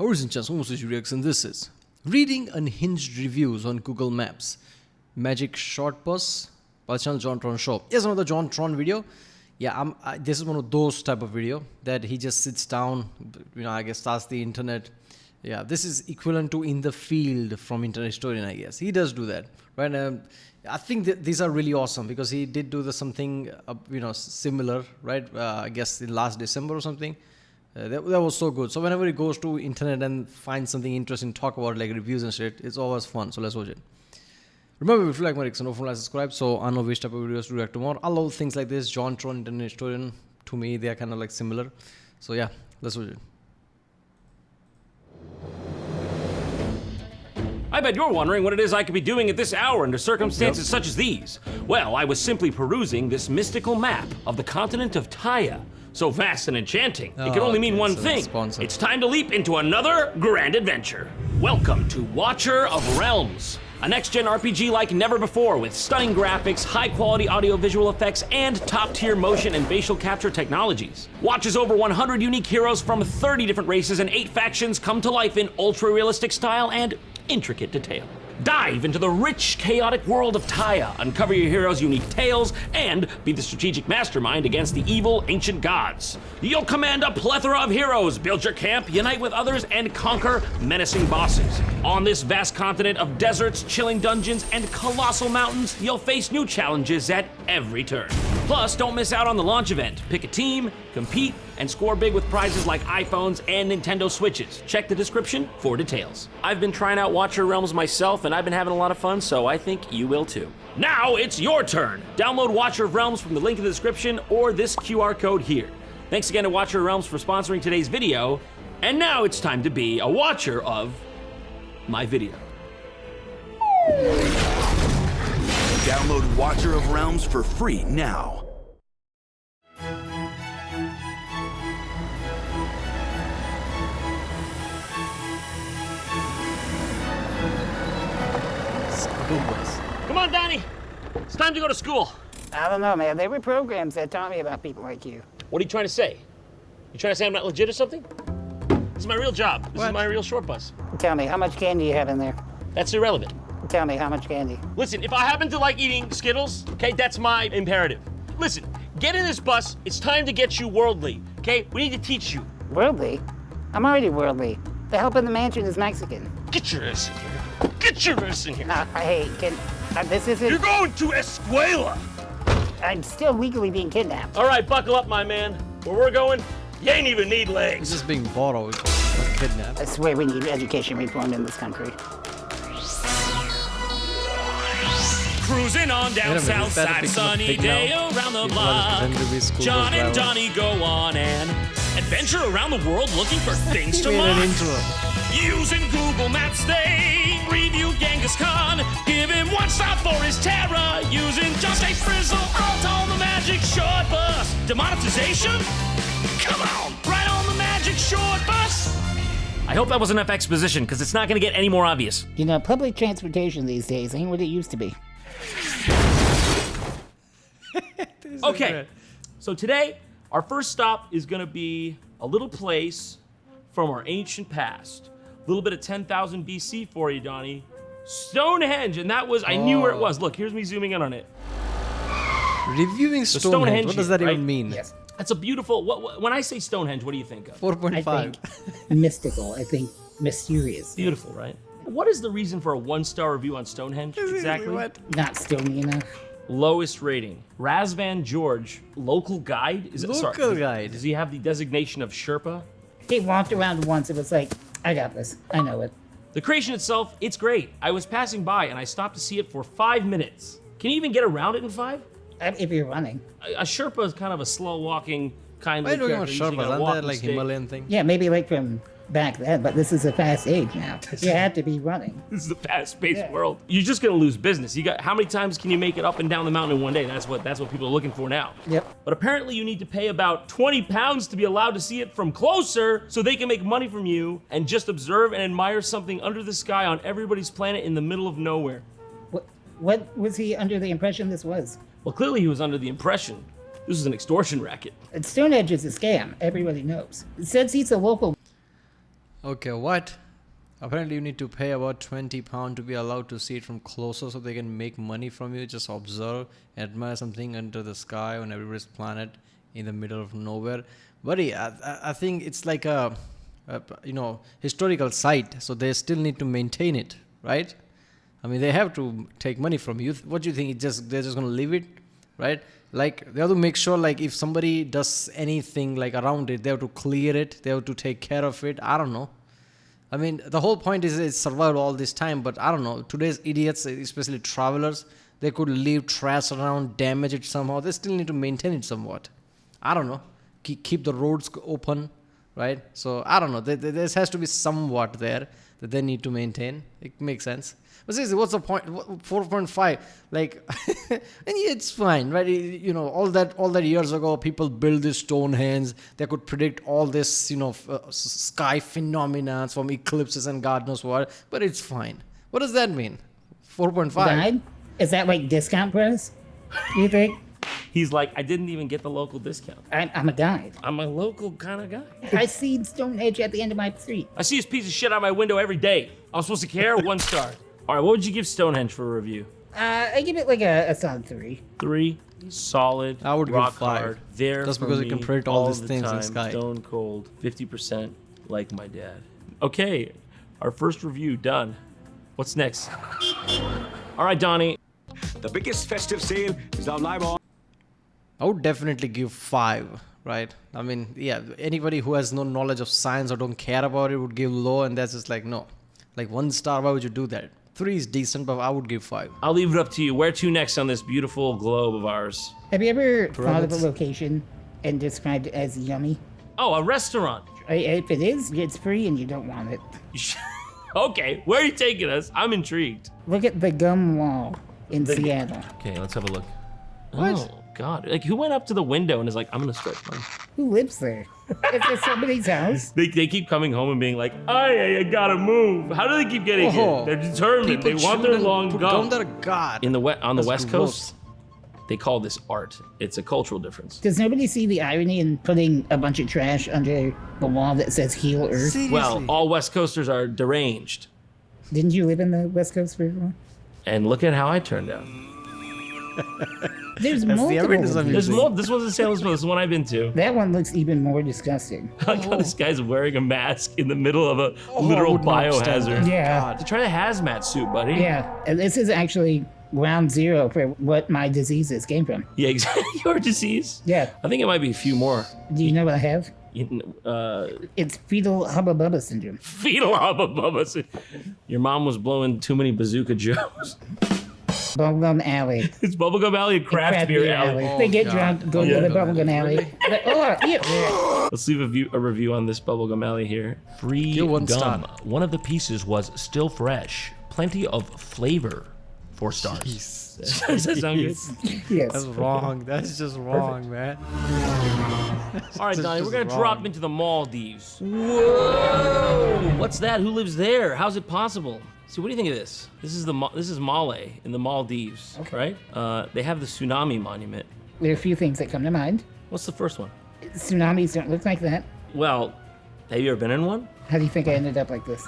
Origins and this is reading unhinged reviews on Google Maps. Magic short bus by channel JonTron show. Here's another JonTron video. Yeah, this is one of those type of video that he just sits down, I guess starts the internet. Yeah, this is equivalent to In the Field from Internet Historian, I guess. He does do that, right? I think that these are really awesome because he did do something, similar, right? I guess in last December or something. That was so good. So whenever he goes to internet and finds something interesting, talk about like reviews and shit, it's always fun. So let's watch it. Remember, if you like my reaction, don't forget to subscribe. So I know which type of videos to react to more. I love things like this. JonTron, Internet Historian, to me, they are kind of like similar. So yeah, let's watch it. I bet you're wondering what it is I could be doing at this hour under circumstances such as these. Well, I was simply perusing this mystical map of the continent of Taya. So vast and enchanting, it can only mean one thing. It's time to leap into another grand adventure. Welcome to Watcher of Realms, a next-gen RPG like never before with stunning graphics, high-quality audio-visual effects, and top-tier motion and facial capture technologies. Watch as over 100 unique heroes from 30 different races and 8 factions come to life in ultra-realistic style and intricate detail. Dive into the rich, chaotic world of Taya, uncover your heroes' unique tales, and be the strategic mastermind against the evil ancient gods. You'll command a plethora of heroes, build your camp, unite with others, and conquer menacing bosses. On this vast continent of deserts, chilling dungeons, and colossal mountains, you'll face new challenges at every turn. Plus, don't miss out on the launch event. Pick a team, compete, and score big with prizes like iPhones and Nintendo Switches. Check the description for details. I've been trying out Watcher Realms myself, and I've been having a lot of fun, so I think you will too. Now it's your turn. Download Watcher of Realms from the link in the description or this QR code here. Thanks again to Watcher Realms for sponsoring today's video. And now it's time to be a watcher of my video. Download Watcher of Realms for free now. Come on, Donnie. It's time to go to school. I don't know, man. There were programs that taught me about people like you. What are you trying to say? You trying to say I'm not legit or something? This is my real job. This is my real short bus. Tell me, how much candy you have in there? That's irrelevant. Tell me, how much candy? Listen, if I happen to like eating Skittles, okay, that's my imperative. Listen, get in this bus. It's time to get you worldly, okay? We need to teach you. Worldly? I'm already worldly. The help in the mansion is Mexican. Get your ass in here. Get your ass in here. Hey, this isn't... You're going to Escuela. I'm still legally being kidnapped. All right, buckle up, my man. Where we're going, you ain't even need legs. He's just being borrowed, not kidnapped. I swear we need education reform in this country. Cruising on down south side, sunny day around the block. John and Donnie go on an adventure around the world looking for things to look. Using Google Maps, they review Genghis Khan. Give him 1 star for his terror. Using just a frizzle alt on the magic short bus. Demonetization? Come on, right on the magic short bus. I hope that was enough exposition, because it's not going to get any more obvious. You know, public transportation these days ain't what it used to be. Okay, so today, our first stop is going to be a little place from our ancient past. A little bit of 10,000 BC for you, Donnie. Stonehenge, and that was, I knew where it was. Look, here's me zooming in on it. Reviewing Stonehenge, what does that even mean? Yes. That's a beautiful, when I say Stonehenge, what do you think of? 4.5. I think mystical. I think mysterious. Beautiful, right? What is the reason for a 1-star review on Stonehenge, exactly? Not stony enough. Lowest rating. Razvan George, local guide? Local guide. Does he have the designation of Sherpa? He walked around once, it was like, I got this. I know it. The creation itself, it's great. I was passing by and I stopped to see it for 5 minutes. Can you even get around it in 5? If you're running. A Sherpa is kind of a slow-walking, kindly Why are you character. talking about Sherpas? Aren't that like Himalayan thing? Yeah, maybe like from back then, but this is a fast age now. You have to be running. This is a fast-paced world. You're just gonna lose business. How many times can you make it up and down the mountain in one day? That's what people are looking for now. Yep. But apparently you need to pay about 20 pounds to be allowed to see it from closer so they can make money from you and just observe and admire something under the sky on everybody's planet in the middle of nowhere. What was he under the impression this was? Well, clearly he was under the impression this was an extortion racket. Stonehenge is a scam. Everybody knows. It says he's a local Okay, what? Apparently you need to pay about £20 to be allowed to see it from closer so they can make money from you. Just observe, admire something under the sky on everybody's planet in the middle of nowhere. Buddy, I think it's like a historical site, so they still need to maintain it, right? I mean, they have to take money from you. What do you think? They're just gonna leave it, right? Like, they have to make sure, like, if somebody does anything like around it, they have to clear it. They have to take care of it. I don't know. I mean, the whole point is it's survived all this time, but I don't know. Today's idiots, especially travelers, they could leave trash around, damage it somehow. They still need to maintain it somewhat. I don't know. Keep the roads open, right? So I don't know. There has to be somewhat there that they need to maintain. It makes sense. But seriously, what's the point? 4.5, like, and it's fine, right? You know, all that years ago, people built this Stonehenge. They could predict all this, sky phenomena from eclipses and God knows what. But it's fine. What does that mean? 4.5. Guide? Is that like discount price? You think? He's like, I didn't even get the local discount. I'm a guide. I'm a local kind of guy. I see Stonehenge at the end of my street. I see this piece of shit out my window every day. I'm supposed to care? 1 star. All right, what would you give Stonehenge for a review? I give it like a solid 3. 3, solid, I would give rock 5. hard, there Just for because me it can predict all these the things in the time, sky. Stone cold, 50% like my dad. Okay, our first review done. What's next? All right, Donnie. The biggest festive sale is now live on. I would definitely give 5, right? I mean, yeah, anybody who has no knowledge of science or don't care about it would give low, and that's just like, no. Like 1 star, why would you do that? 3 is decent, but I would give 5. I'll leave it up to you. Where to next on this beautiful globe of ours? Have you ever thought of a Pyramids. location and described it as yummy? Oh, a restaurant. If it is, it's free and you don't want it. Okay, where are you taking us? I'm intrigued. Look at the gum wall in Seattle. Okay, let's have a look. Oh, God. Like, who went up to the window and is like, I'm going to stretch mine? Who lives there? Is this somebody's house? They keep coming home and being like, I gotta move. How do they keep getting Oh, here? They're determined. They want their long put gum. down their God. On the That's West gross. Coast, they call this art. It's a cultural difference. Does nobody see the irony in putting a bunch of trash under the wall that says Heal Earth? Seriously. Well, all West Coasters are deranged. Didn't you live in the West Coast for long? And look at how I turned out. There's the multiple. evidence of There's Amazing. this one's in San Luis. This is one I've been to. That one looks even more disgusting. I got this guy's wearing a mask in the middle of a I literal would not stand biohazard. that. Yeah. To try a hazmat suit, buddy. Yeah, and this is actually round 0 for what my diseases came from. Yeah, exactly. Your disease. Yeah. I think it might be a few more. Do you know what I have? Fetal It's fetal hubba bubba syndrome. hubba bubba. Your mom was blowing too many bazooka Joes. Bubblegum Alley. It's Bubblegum Alley and Craft Beer Alley. They get God. drunk, go Yeah. to the Bubblegum Alley. But, yeah. Let's leave a review on this Bubblegum Alley here. Free Give 1 gum. star. One of the pieces was still fresh. Plenty of flavor. 4 stars. Does that sound good? Yes. That's wrong. That's just wrong, man. All right, Donnie, we're just gonna wrong. drop into the Maldives. Whoa! What's that? Who lives there? How's it possible? See, what do you think of this? This is Male in the Maldives, right? They have the tsunami monument. There are a few things that come to mind. What's the first one? Tsunamis don't look like that. Well, have you ever been in one? How do you think I ended up like this?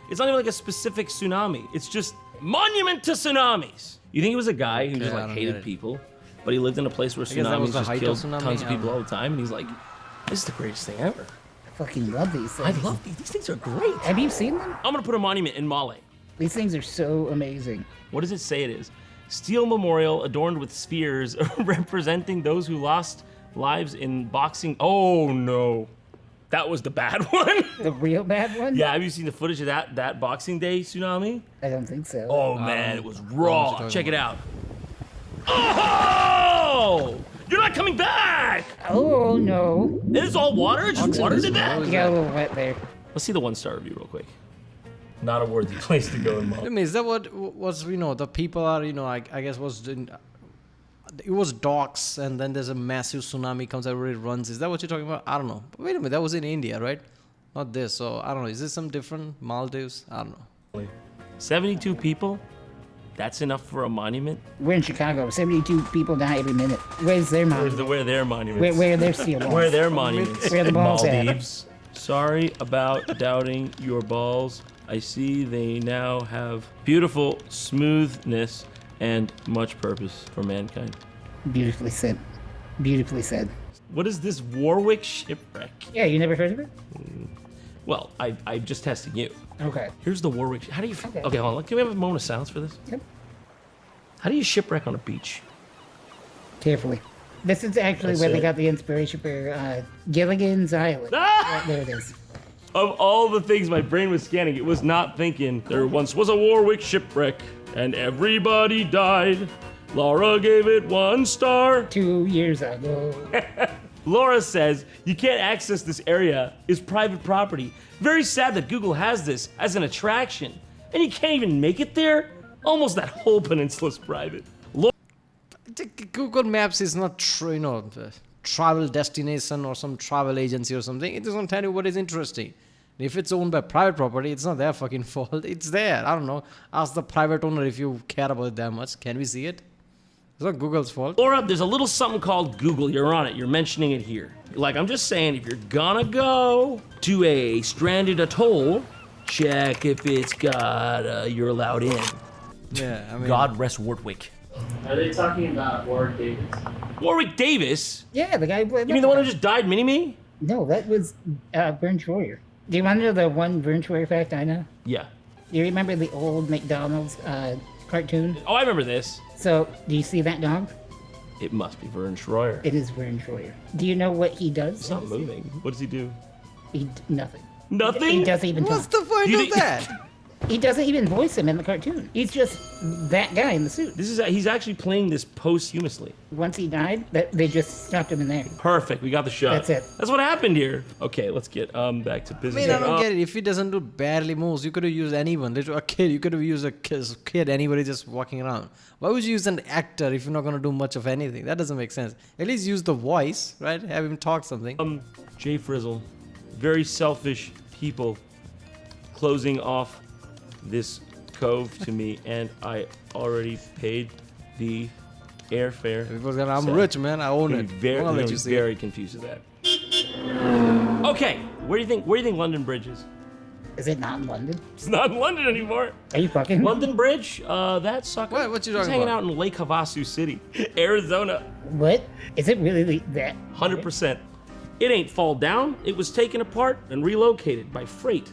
It's not even like a specific tsunami. It's just monument to tsunamis. You think it was a guy who just I like don't hated get it. people, but he lived in a place where guess that tsunamis was the just height of killed tsunami? tons of I don't people know. all the time, and he's like, "This is the greatest thing ever. I fucking love these I things. love these. These things are great." Have you seen them? I'm gonna put a monument in Male. These things are so amazing. What does it say it is? Steel memorial adorned with spheres representing those who lost lives in boxing. Oh no, that was the bad one. The real bad one? Yeah, have you seen the footage of that Boxing Day tsunami? I don't think so. Oh man, it was what raw. you're talking Check it out. Oh! You're not coming back! Oh no. It's all water? Just Boxing water is did that? gross. You got a little wet there. Let's see the 1-star review real quick. Not a worthy place to go in I Maldives. mean, is that what was, the people are, I guess it was docks, and then there's a massive tsunami comes, everybody runs. Is that what you're talking about? I don't know. But wait a minute, that was in India, right? Not this. So I don't know. Is this some different Maldives? I don't know. 72 people? That's enough for a monument? We're in Chicago. 72 people die every minute. Where's their monument? Where their monuments? Where are their steel balls? Where their monuments? Where are the balls at? Maldives. Sorry about doubting your balls. I see they now have beautiful smoothness and much purpose for mankind. Beautifully said. Beautifully said. What is this Warwick shipwreck? Yeah, you never heard of it? Well, I'm just testing you. Okay. Here's the Warwick. How do you? Okay, hold on. Can we have a moment of silence for this? Yep. How do you shipwreck on a beach? Carefully. This is actually where they got the inspiration for Gilligan's Island. Ah! Right, there it is. Of all the things my brain was scanning, it was not thinking there once was a Warwick shipwreck and everybody died. Laura gave it 1 star. 2 years ago. Laura says you can't access this area. It's private property. Very sad that Google has this as an attraction. And you can't even make it there? Almost that whole peninsula's private. Google Maps is not, travel destination or some travel agency or something. It doesn't tell you what is interesting. If it's owned by private property, it's not their fucking fault. It's there. I don't know. Ask the private owner if you care about it that much. Can we see it? It's not Google's fault. Laura, there's a little something called Google. You're on it. You're mentioning it here. Like, I'm just saying, if you're gonna go to a stranded atoll, check if it's got, you're allowed in. Yeah, I mean... God rest Warwick. Are they talking about Warwick Davis? Warwick Davis? Yeah, the guy. You mean the one who just died, Mini-Me? No, that was Vern Troyer. Do you want to know the one Vern Troyer fact I know? Yeah. You remember the old McDonald's cartoon? Oh, I remember this. So, do you see that dog? It must be Vern Troyer. It is Vern Troyer. Do you know what he does? It's not moving. What does he do? Nothing. Nothing? He doesn't even What's talk. the point You of think- that? He doesn't even voice him in the cartoon. He's just that guy in the suit. He's actually playing this posthumously. Once he died, they just stopped him in there. Perfect. We got the shot. That's it. That's what happened here. Okay, let's get back to I business. mean, I don't get it. If he doesn't do barely moves, you could have used anyone. A kid. You could have used a kid, anybody just walking around. Why would you use an actor if you're not going to do much of anything? That doesn't make sense. At least use the voice, right? Have him talk something. Jay Frizzle, very selfish people closing off this cove to me, and I already paid the airfare. People's gonna, I'm So, rich, man. I own Gonna it. be very, I'm gonna let gonna you be see very it. confused with that. Okay, where do you think London Bridge is? Is it not in London? It's not in London anymore. Are you fucking? London Bridge? That sucker. What you He's talking hanging about? out in Lake Havasu City, Arizona. What? Is it really that? 100%. It ain't fall down. It was taken apart and relocated by freight.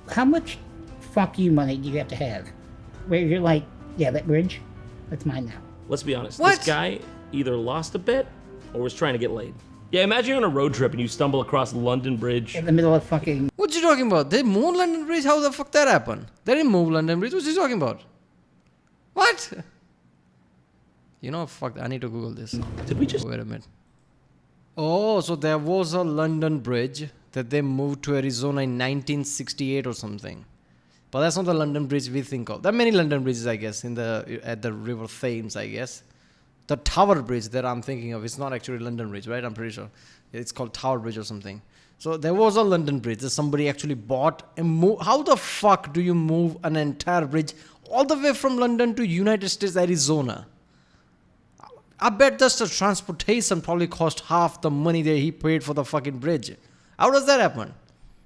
How much fuck you money do you have to have? Where you're like, yeah, that bridge, that's mine now. Let's be honest. What? This guy either lost a bet or was trying to get laid. Yeah, imagine you're on a road trip and you stumble across London Bridge. In the middle of fucking. What you talking about? They moved London Bridge? How the fuck that happened? They didn't move London Bridge. What you talking about? What? You know, fuck. I need to Google this. Did we just... Wait a minute. Oh, so there was a London Bridge that they moved to Arizona in 1968 or something. But that's not the London Bridge we think of. There are many London bridges, I guess, at the River Thames, I guess. The Tower Bridge that I'm thinking of, it's not actually London Bridge, right? I'm pretty sure. It's called Tower Bridge or something. So there was a London Bridge that somebody actually bought and moved. How the fuck do you move an entire bridge all the way from London to United States, Arizona? I bet just the transportation probably cost half the money that he paid for the fucking bridge. How does that happen?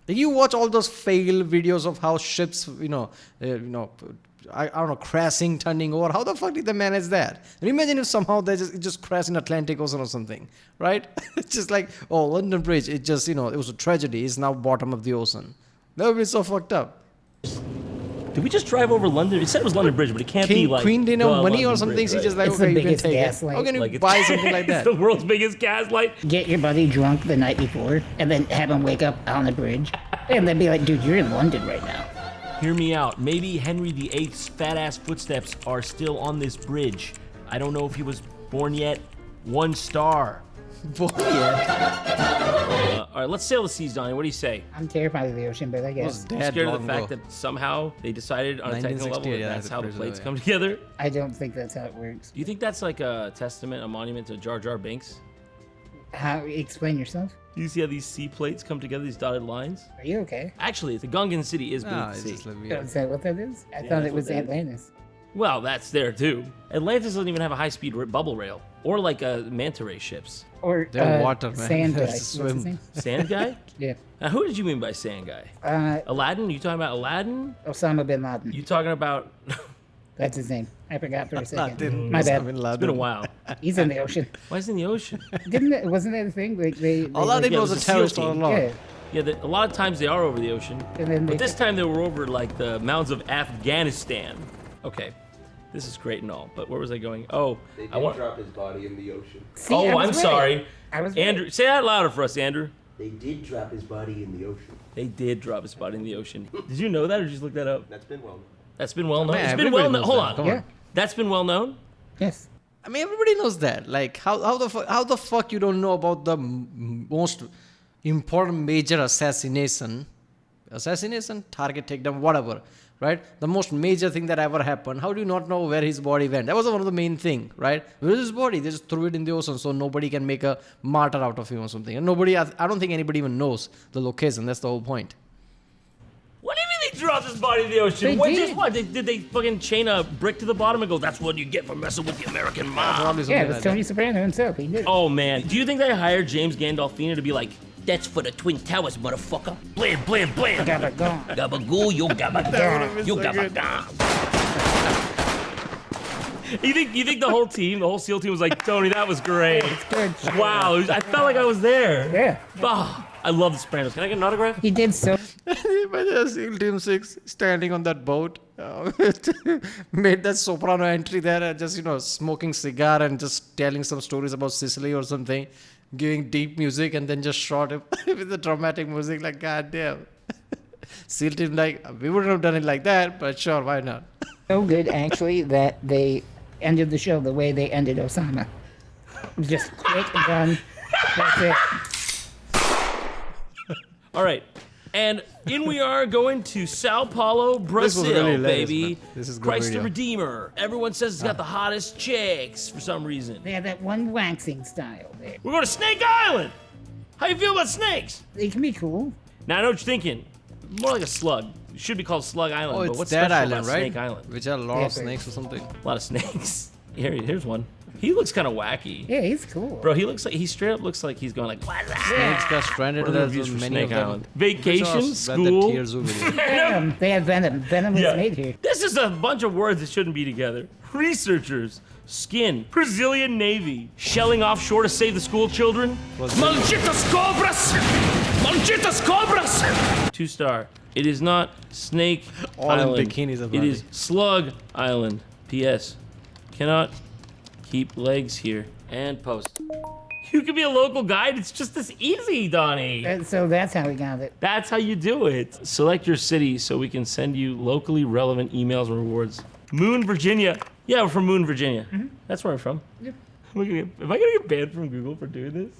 You watch all those fail videos of how ships, I don't know, crashing, turning over. How the fuck did they manage that? And imagine if somehow they just crash in Atlantic Ocean or something, right? It's just like, oh, London Bridge, it just, it was a tragedy. It's now bottom of the ocean. That would be so fucked up. Did we just drive over London? It said it was London Bridge, but it can't be like Queen didn't have the money or London something. Bridge, She's right? just like, It's the okay, you can biggest take it. gaslight. How can you Like it's- buy something like that? It's the world's biggest gaslight. Get your buddy drunk the night before and then have him wake up on the bridge and then be like, dude, you're in London right now. Hear me out. Maybe Henry VIII's fat-ass footsteps are still on this bridge. I don't know if he was born yet. 1 star. Boy, yeah. All right, let's sail the seas, Donnie. What do you say? I'm terrified of the ocean, but I Was guess dead Scared of long the fact ago. that somehow they decided on a technical level 1968, that yeah, that's how the pretty plates sure, come together. I don't think that's how it works. Do you think that's like a testament, a monument to Jar Jar Binks? How? Explain yourself. Do you see how these sea plates come together, these dotted lines? Are you okay? Actually, the Gungan city is No, beneath it's the sea. just like Oh, weird. is that what that is? I Yeah, thought that's it was what that is. Atlantis. Well, that's there too. Atlantis doesn't even have a high-speed bubble rail or like manta ray ships. Or They're water, man. Sand They guy. have to What's swim. his name? Sand guy? Yeah. Now, who did you mean by sand guy? Aladdin? You talking about Aladdin? Osama bin Laden. You talking about? That's his name. I forgot for a second. Laden. My bad. It's been a while. He's in the ocean. Why is he in the ocean? Wasn't that a thing? They Aladdin Yeah, it was was a a SEAL terrorist all team. along. Yeah. Yeah, a lot of times they are over the ocean. And then But this time they were over like the mountains of Afghanistan. Okay, this is great and all, but where was I going? Oh, They I did want. drop his body in the ocean. See, I Oh, was I'm right. sorry. I was right. Andrew, say that louder for us, Andrew. They did drop his body in the ocean. They did drop his body in the ocean. Did you know that, or did you just look that up? That's been well known. That's been well known. Man, It's been everybody well known. knows Hold that. on. Come Yeah. on. That's been well known. Yes. I mean, everybody knows that. Like, how the fuck you don't know about the most important major assassination, target takedown, whatever, right? The most major thing that ever happened. How do you not know where his body went? That was one of the main thing, right? Where is his body? They just threw it in the ocean so nobody can make a martyr out of him or something. And nobody, I don't think anybody even knows the location. That's the whole point. What do you mean they dropped his body in the ocean? They What, did. just what? Did they fucking chain a brick to the bottom and go, that's what you get for messing with the American mob? Probably Yeah, something it was like Tony that. Soprano himself. He did it. Oh man, do you think they hired James Gandolfini to be like, that's for the Twin Towers, motherfucker? Blam, blam, blam. Gabba gone. Gabagoo, yo gabagoo, yo gabagoo. You think the whole team, the whole SEAL team was like, Tony, that was great. Good. Wow, I felt like I was there. Yeah. Oh, I love the Sopranos. Can I get an autograph? He did so. Imagine SEAL Team 6 standing on that boat, made that soprano entry there, and just, smoking cigar and just telling some stories about Sicily or something, giving deep music, and then just shot him with the dramatic music, like, goddamn. SEAL Team, like, we wouldn't have done it like that, but sure, why not? So good, actually, that they ended the show the way they ended Osama. It was just quick and done. That's it. All right. And in we are going to Sao Paulo, was Brazil, really hilarious, baby. man. This is good Christ video. the Redeemer. Everyone says it's got the hottest chicks for some reason. They have that one waxing style there. We're going to Snake Island. How you feel about snakes? They can be cool. Now I know what you're thinking. More like a slug. It should be called Slug Island. Oh, but it's what's that special island, about right? Snake Island? Which are a lot Yeah, of snakes or something. A lot of snakes. Here's one. He looks kind of wacky. Yeah, he's cool. Bro, he straight up looks like he's going like, what's that? Snakes got stranded, What are and the there's reviews for many Snake of them. Island? Vacation, Read the school. Tears video. Venom. They have venom. Venom was Yeah. made here. This is a bunch of words that shouldn't be together. Researchers, skin, Brazilian Navy, shelling offshore to save the school children. Malditas cobras! Malditas cobras! 2-star. It is not Snake All in Island. bikinis, It apparently. is Slug Island. P.S. Cannot keep legs here. And post. You can be a local guide. It's just this easy, Donnie. So that's how we got it. That's how you do it. Select your city so we can send you locally relevant emails and rewards. Moon, Virginia. Yeah, we're from Moon, Virginia. That's where I'm from. Yep. Am I gonna get banned from Google for doing this?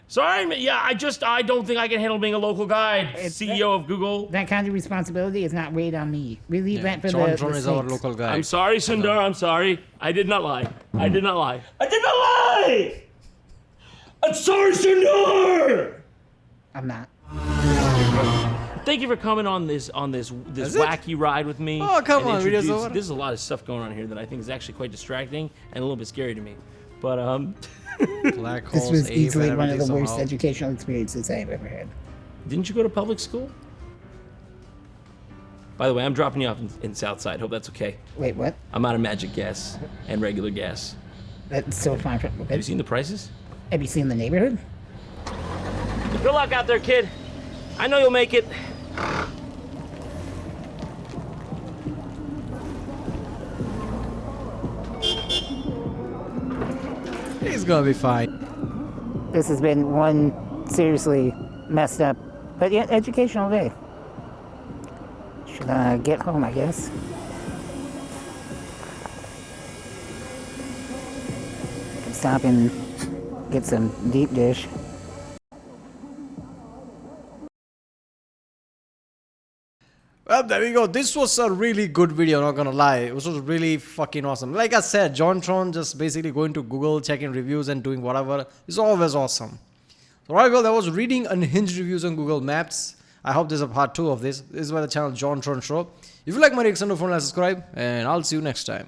Sorry, I don't think I can handle being a local guide. CEO of Google. That kind of responsibility is not weighed on me. We leave that for JonTron the is our snakes. local guy. I'm sorry, Sundar. I'm sorry. I did not lie. I did not lie. I did not lie! I'm sorry, Sundar! I'm not. Thank you for coming on this Is it? wacky ride with me. Oh, come and on, video's introduce- over. There's a lot of stuff going on here that I think is actually quite distracting and a little bit scary to me. But Black This holes, was ape, easily and one of the everything worst somehow. educational experiences I've ever had. didn't you go to public school? By the way, I'm dropping you off in Southside. Hope that's okay. Wait, what? I'm out of magic gas and regular gas. That's so far from. Have you seen the prices? Have you seen the neighborhood? Good luck out there, kid. I know you'll make it. He's gonna be fine. This has been one seriously messed up, but yet educational day. Should I get home, I guess? Can stop and get some deep dish. Well, there we go. This was a really good video, not gonna lie. It was really fucking awesome. Like I said, JonTron just basically going to Google, checking reviews and doing whatever is always awesome. So, alright, well, that was reading Unhinged reviews on Google Maps. I hope there's a part 2 of this. This is by the channel JonTron Show. If you like my reaction, don't forget to subscribe, and I'll see you next time.